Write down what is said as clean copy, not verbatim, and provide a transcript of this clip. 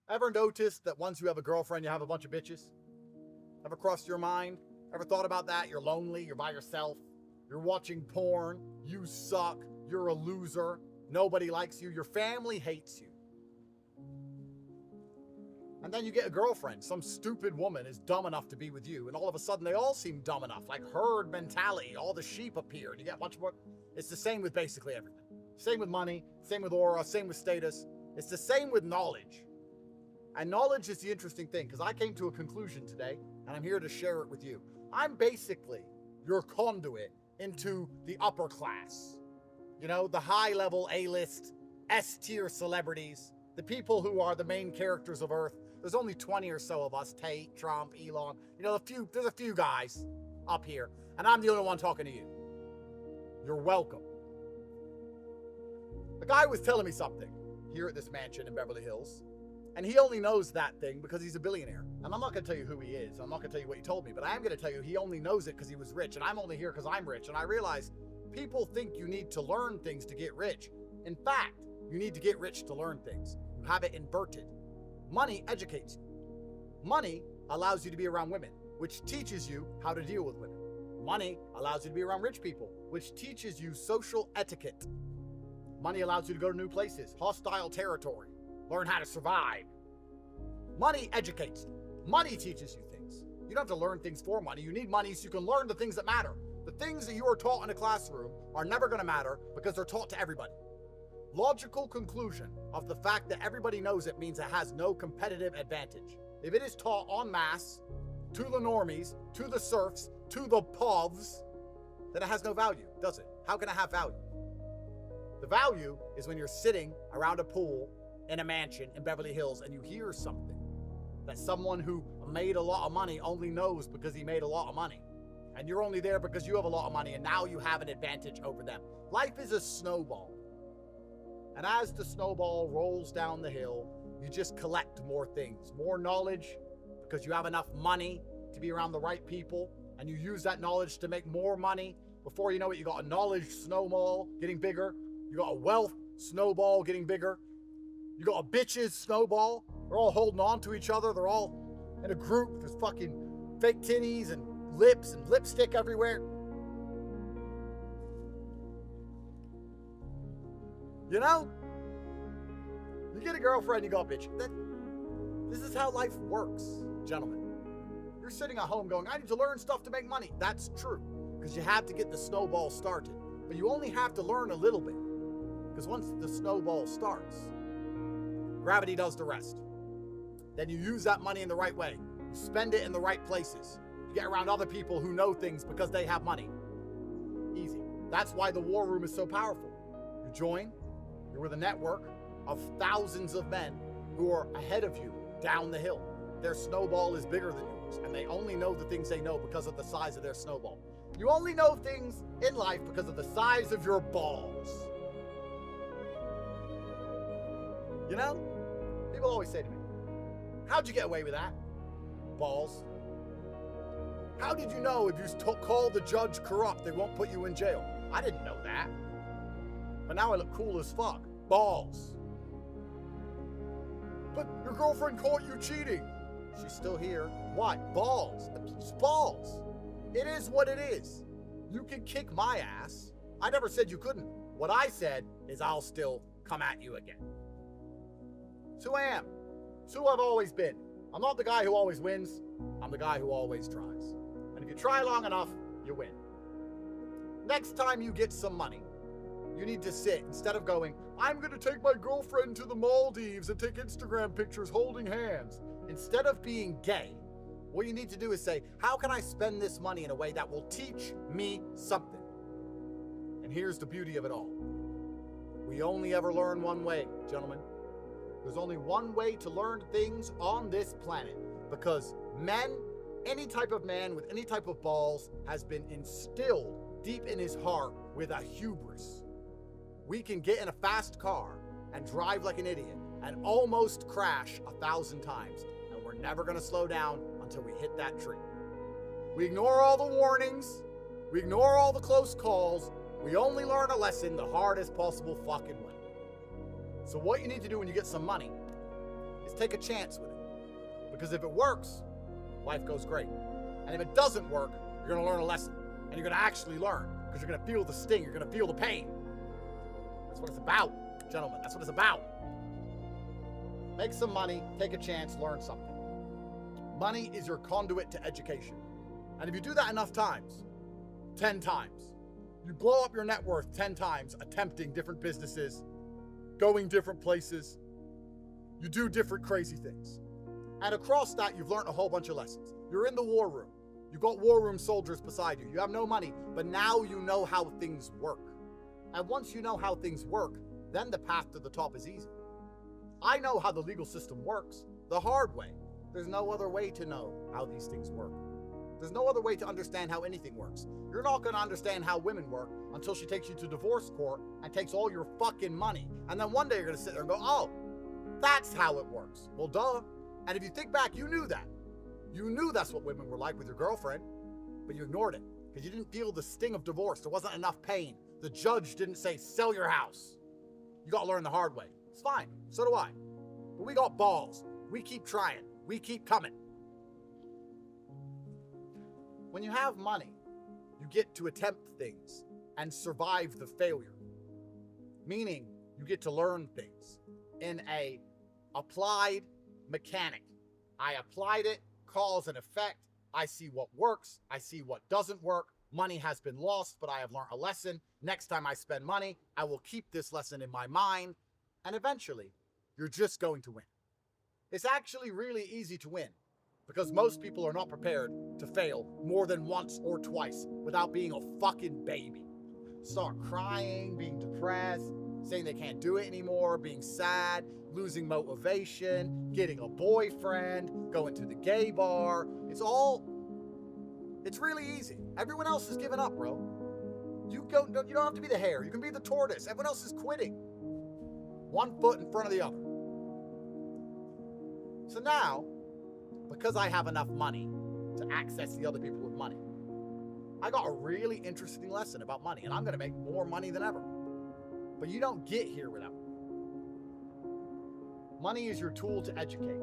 Ever noticed that once you have a girlfriend, you have a bunch of bitches? Ever crossed your mind? Ever thought about that? You're lonely, you're by yourself, you're watching porn, you suck, you're a loser, nobody likes you, your family hates you. And then you get a girlfriend, some stupid woman is dumb enough to be with you, and all of a sudden they all seem dumb enough, like herd mentality, all the sheep appear, and you get much more. It's the same with basically everything. Same with money, same with aura, same with status. It's the same with knowledge. And knowledge is the interesting thing, because I came to a conclusion today, and I'm here to share it with you. I'm basically your conduit into the upper class. You know, the high-level A-list, S-tier celebrities, the people who are the main characters of Earth. There's only 20 or so of us, Tate, Trump, Elon. You know, there's a few guys up here, and I'm the only one talking to you. You're welcome. A guy was telling me something here at this mansion in Beverly Hills, and he only knows that thing because he's a billionaire. And I'm not going to tell you who he is. I'm not going to tell you what he told me, but I am going to tell you he only knows it because he was rich, and I'm only here because I'm rich. And I realize people think you need to learn things to get rich. In fact, you need to get rich to learn things. You have it inverted. Money educates you. Money allows you to be around women, which teaches you how to deal with women. Money allows you to be around rich people, which teaches you social etiquette. Money allows you to go to new places, hostile territory, learn how to survive. Money educates you. Money teaches you things. You don't have to learn things for money. You need money so you can learn the things that matter. The things that you are taught in a classroom are never going to matter because they're taught to everybody. Logical conclusion of the fact that everybody knows it means it has no competitive advantage. If it is taught en masse to the normies, to the serfs, to the povs, then it has no value, does it? How can it have value? The value is when you're sitting around a pool in a mansion in Beverly Hills and you hear something that someone who made a lot of money only knows because he made a lot of money. And you're only there because you have a lot of money and now you have an advantage over them. Life is a snowball. And as the snowball rolls down the hill, you just collect more things, more knowledge, because you have enough money to be around the right people, and you use that knowledge to make more money. Before you know it, you got a knowledge snowball getting bigger. You got a wealth snowball getting bigger. You got a bitches snowball. They're all holding on to each other. They're all in a group. There's fucking fake tinnies and lips and lipstick everywhere. You know? You get a girlfriend, you go, bitch. This is how life works, gentlemen. You're sitting at home going, I need to learn stuff to make money. That's true, because you have to get the snowball started. But you only have to learn a little bit, because once the snowball starts, gravity does the rest. Then you use that money in the right way. You spend it in the right places. You get around other people who know things because they have money. Easy. That's why the war room is so powerful. You join. You're with a network of thousands of men who are ahead of you down the hill. Their snowball is bigger than yours, and they only know the things they know because of the size of their snowball. You only know things in life because of the size of your balls. You know? People always say to me, how'd you get away with that? Balls. How did you know if you call the judge corrupt, they won't put you in jail? I didn't know that. But now I look cool as fuck. Balls. But your girlfriend caught you cheating. She's still here. Why? Balls. It's balls. It is what it is. You can kick my ass. I never said you couldn't. What I said is I'll still come at you again. It's who I am. It's who I've always been. I'm not the guy who always wins. I'm the guy who always tries. And if you try long enough, you win. Next time you get some money, you need to sit, instead of going, I'm going to take my girlfriend to the Maldives and take Instagram pictures holding hands. Instead of being gay, what you need to do is say, how can I spend this money in a way that will teach me something? And here's the beauty of it all. We only ever learn one way, gentlemen. There's only one way to learn things on this planet, because men, any type of man with any type of balls, has been instilled deep in his heart with a hubris. We can get in a fast car and drive like an idiot and almost crash 1,000 times, and we're never going to slow down until we hit that tree. We ignore all the warnings. We ignore all the close calls. We only learn a lesson the hardest possible fucking way. So what you need to do when you get some money is take a chance with it. Because if it works, life goes great. And if it doesn't work, you're going to learn a lesson. And you're going to actually learn. Because you're going to feel the sting. You're going to feel the pain. That's what it's about, gentlemen. That's what it's about. Make some money, take a chance, learn something. Money is your conduit to education. And if you do that enough times, 10 times, you blow up your net worth 10 times, attempting different businesses, going different places, you do different crazy things. And across that, you've learned a whole bunch of lessons. You're in the war room. You've got war room soldiers beside you. You have no money, but now you know how things work. And once you know how things work, then the path to the top is easy. I know how the legal system works, the hard way. There's no other way to know how these things work. There's no other way to understand how anything works. You're not going to understand how women work until she takes you to divorce court and takes all your fucking money. And then one day you're going to sit there and go, oh, that's how it works. Well, duh. And if you think back, you knew that. You knew that's what women were like with your girlfriend, but you ignored it because you didn't feel the sting of divorce. There wasn't enough pain. The judge didn't say, sell your house. You got to learn the hard way. It's fine. So do I. But we got balls. We keep trying. We keep coming. When you have money, you get to attempt things and survive the failure. Meaning, you get to learn things in a applied mechanic. I applied it, cause and effect. I see what works. I see what doesn't work. Money has been lost, but I have learned a lesson. Next time I spend money, I will keep this lesson in my mind. And eventually, you're just going to win. It's actually really easy to win because most people are not prepared to fail more than once or twice without being a fucking baby. Start crying, being depressed, saying they can't do it anymore, being sad, losing motivation, getting a boyfriend, going to the gay bar. It's really easy. Everyone else is giving up, bro. You don't have to be the hare. You can be the tortoise. Everyone else is quitting. One foot in front of the other. So now, because I have enough money to access the other people with money, I got a really interesting lesson about money, and I'm going to make more money than ever. But you don't get here without it. Money is your tool to educate.